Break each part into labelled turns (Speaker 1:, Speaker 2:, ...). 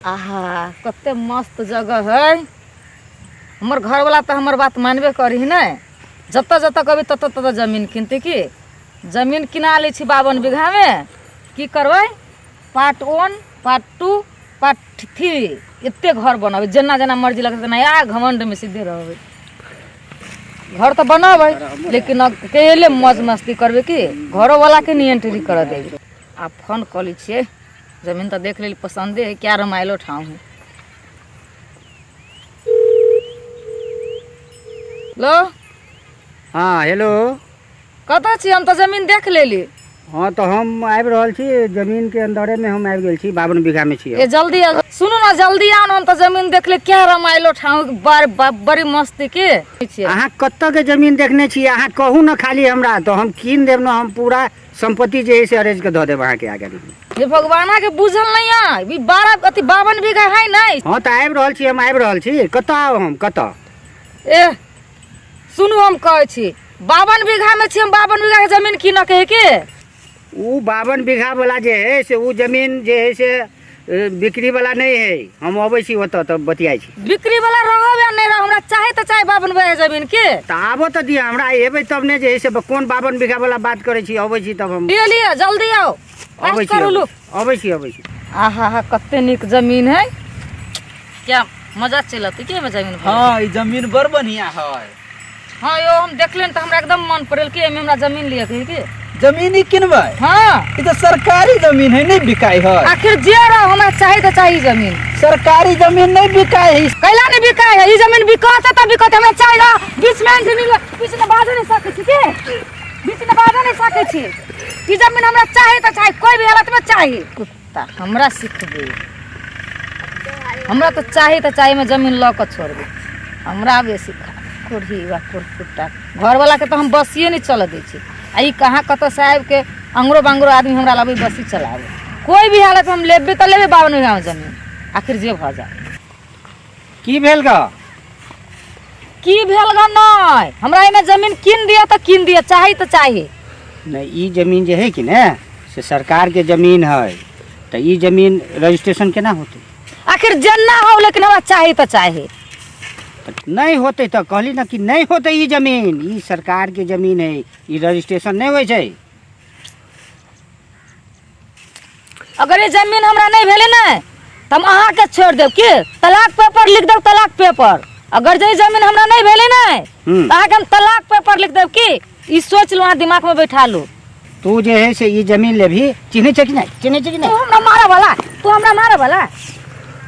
Speaker 1: आहा कते मस्त जगह है। हमर घर वाला तो हमर बात मानबे करी न। जत जत कभी तत तत जमीन किनती की जमीन किना ली 52 बीघा में की करबै पार्ट 1 पार्ट 2 पार्ट 3 इतने घर बनबे जना जना मर्जी लगते ना या घमंड में सीधे रहबे। घर तो बनबे लेकिन अकेले मौज मस्ती करबे की घरों वाला के नहीं एंट्री कर देबे। आ फोन कर ली छे जमीन तो देख ली पसंदे है क्या रमाइलो ठाव है। लो
Speaker 2: हाँ हेलो
Speaker 1: कत छी हम तो जमीन देख लेली।
Speaker 2: हाँ तो हम आबि रहल छी जमीन के अंदरे में हम आबि गेल छी 52 बीघा में छी।
Speaker 1: ए जल्दी आ सुनो ना जल्दी आओ ना हम तो जमीन देख ले क्या रमाइलो ठाव बड़ी मस्ती के।
Speaker 2: अहाँ कत्ता के जमीन देखने छी अहाँ कहू ना खाली हमरा तो हम कीन देब ना। हम पूरा संपत्ति जे है से अरेंज के द देब अहाँ के आगे।
Speaker 1: ये भगवाना के बुझल नहीं है 52 बीघा है नहीं।
Speaker 2: हाँ तो आबि रहल छी हम आबि रहल छी कत्ता आउ हम कत्ता।
Speaker 1: ए सुनू हम कहै छी 52 बीघा में छी हम 52 बीघा के जमीन कीन के है के।
Speaker 2: वो 52 बीघा वाला जे है से वो जमीन जे है से बिक्री वाला नहीं है। हम अबै छी ओतऽ तब बतियाइ छी।
Speaker 1: बिक्री वाला रहब या नहीं रह हमरा चाहे तो चाहे 52 बीघा जमीन के।
Speaker 2: तो आबो तो दिया हमरा एबै तब ने जे है से कौन 52 बीघा वाला बात करे छी। अबै छी तब हम
Speaker 1: ले लिया जल्दी आओ
Speaker 2: अबै छी अबै छी।
Speaker 1: आहा हा कते निक जमीन है क्या मजा चलत के में जमीन।
Speaker 3: हाँ ई जमीन बड़ बढ़िया है।
Speaker 1: हाँ यो हम देखले तो हमरा एकदम मन पड़ल कि एमे हमरा जमीन लिया के
Speaker 3: जमीन ही किनबै।
Speaker 1: हाँ
Speaker 3: ई तो सरकारी जमीन है नहीं बिकाई है।
Speaker 1: आखिर जे रहो हमरा चाहे तो चाहिए जमीन।
Speaker 3: सरकारी जमीन नहीं बिकाई है।
Speaker 1: कैला नहीं बिकाई है। ई जमीन बिकत है तब बिकत हमरा चाहिए बीच में जमीन बीच में बाजा नहीं सके छी के बीच में बाजा नहीं सके छी। ई जमीन हमरा चाहे तो चाहिए कोई भी हालत में चाहिए। कुत्ता हमरा सीख दे हमरा तो चाहिए मैं जमीन ल के छोड़ दे हमरा आगे सिखा कोढ़ी वा कुत्ता। घर वाला के तो हम बसिए नहीं चल दे छी। आई कहाँ कत साहब के अंगरो बांगरो आदमी हमरा लबे बसी चलावे कोई भी हालत में हम लेबे तो लेबे 52 बीघा जमीन आखिर जे भ जा।
Speaker 2: की भेल ग
Speaker 1: नहीं हमरा एमे जमीन किन दिया तो किन दिया चाहिए तो चाहिए।
Speaker 2: नहीं ई जमीन जे है कि ने से सरकार के जमीन है तो ई जमीन रजिस्ट्रेशन केना होते।
Speaker 1: आखिर जना हो लेकिन हमरा चाहिए तो चाहिए।
Speaker 2: नहीं होते तो कहली ना कि नहीं होते ई जमीन ई सरकार के जमीन है ई रजिस्ट्रेशन नहीं होय छै।
Speaker 1: अगर ये जमीन हमरा नहीं भेले ना तो हम अहाँ के छोड़ देब की तलाक पेपर लिख देब तलाक पेपर। अगर जे जमीन हमरा नहीं भेले ना तो अहाँ के हम तलाक पेपर लिख देब की ई सोच लो अहाँ दिमाग में बैठा लो।
Speaker 2: तू जे है से ई जमीन लेभी चिन्हे छै कि नहीं चिन्हे छै कि नहीं।
Speaker 1: तू हमरा मारे वाला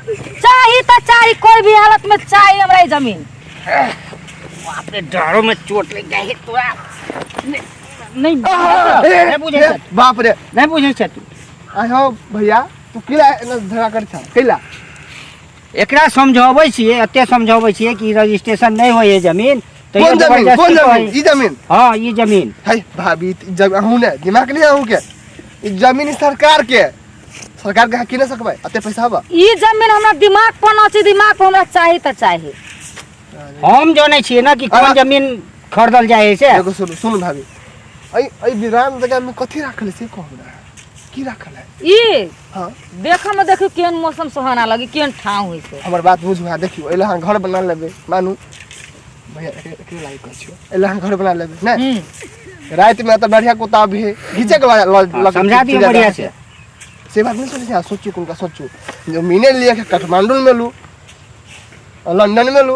Speaker 1: चाहिए तो चाहिए कोई भी हालत में चाहिए हमरा ये जमीन।
Speaker 2: बाप रे डरो में चोट लग गई है तोरा नहीं बुझे छै।
Speaker 3: बाप रे
Speaker 2: नहीं बुझे छै तू।
Speaker 3: आहो भैया तू किला झगड़ा कर छ कैला
Speaker 2: एकरा समझाबै छियै एते समझाबै छियै कि रजिस्ट्रेशन नहीं होय है जमीन तो
Speaker 3: कौन जमीन ई जमीन।
Speaker 2: हां ई जमीन
Speaker 3: है भाभी जब हूं ने दिमाग नहीं हूं के ई जमीन सरकार के किन सकबै अते पैसा हबा। ई
Speaker 1: जमीन हमरा दिमाग पर न छै दिमाग पर हमरा चाहिए तो चाहिए।
Speaker 2: हम जानै छियै ना कि कोन जमीन खरीदल जाय है से।
Speaker 3: देखो सुन भाभी आई विरान जगह में कथि राखल से कहू ना की राखल है
Speaker 1: ई।
Speaker 3: हां
Speaker 1: देख में देखियो केहन मौसम सुहाना लगी केहन ठाव होई से।
Speaker 3: हमर बात बुझ भा देखियो एला हम घर बना लेबे मानू भैया एकरे लाइक कर छियो एला हम घर बना लेबे ना रात में तो बढ़िया कुत्ता भी घिचे के
Speaker 2: समझा दियो बढ़िया से
Speaker 3: बात नहीं सोची सोचू कुल का सोचू जमीने लिए काठमांडू में लू लंदन में लू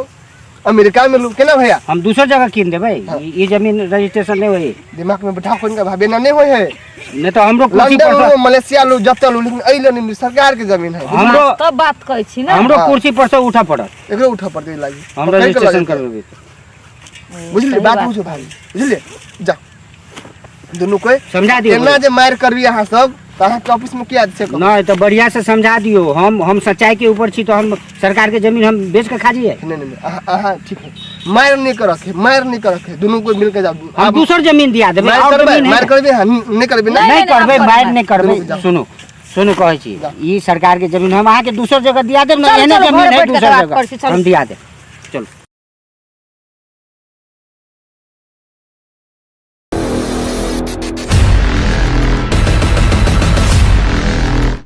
Speaker 3: अमेरिका में लू केना भैया
Speaker 2: हम दूसर जगह कीन देबै। ये जमीन रजिस्ट्रेशन नहीं होई
Speaker 3: दिमाग में बैठा कोन का भाबे ना नहीं होय है।
Speaker 2: नहीं तो हमरो कुर्सी
Speaker 3: लंदन
Speaker 2: पर
Speaker 3: लू मलेशिया लू जब लू लेकिन अइले नहीं सरकार के जमीन है।
Speaker 2: हमरो
Speaker 1: तब बात कहै छी ना
Speaker 2: हमरो कुर्सी पर से उठा पड़त
Speaker 3: एकरो उठा पड़ते लागी
Speaker 2: हम रजिस्ट्रेशन करबे।
Speaker 3: बुझली बात बुझो भाई बुझले जा दोनों कोई
Speaker 2: समझा दियो
Speaker 3: केना जे मार करबी यहां सब कहां के ऑफिस में किया छै
Speaker 2: नहीं तो बढ़िया से समझा दियो। हम सच्चाई के ऊपर छी तो हम सरकार के जमीन हम बेच के खा जिए।
Speaker 3: नहीं हां ठीक है मार नहीं कर दोनों को मिल के जाओ
Speaker 2: हम दूसर जमीन दिया देबै और जमीन
Speaker 3: मार करबे नहीं करबे
Speaker 2: नहीं करबे मार नहीं करबे। सुनो कहै छी ई सरकार के जमीन हम अहाँ के दूसर जगह दिया देब ना एने जमीन है दूसर जगह हम दिया देब।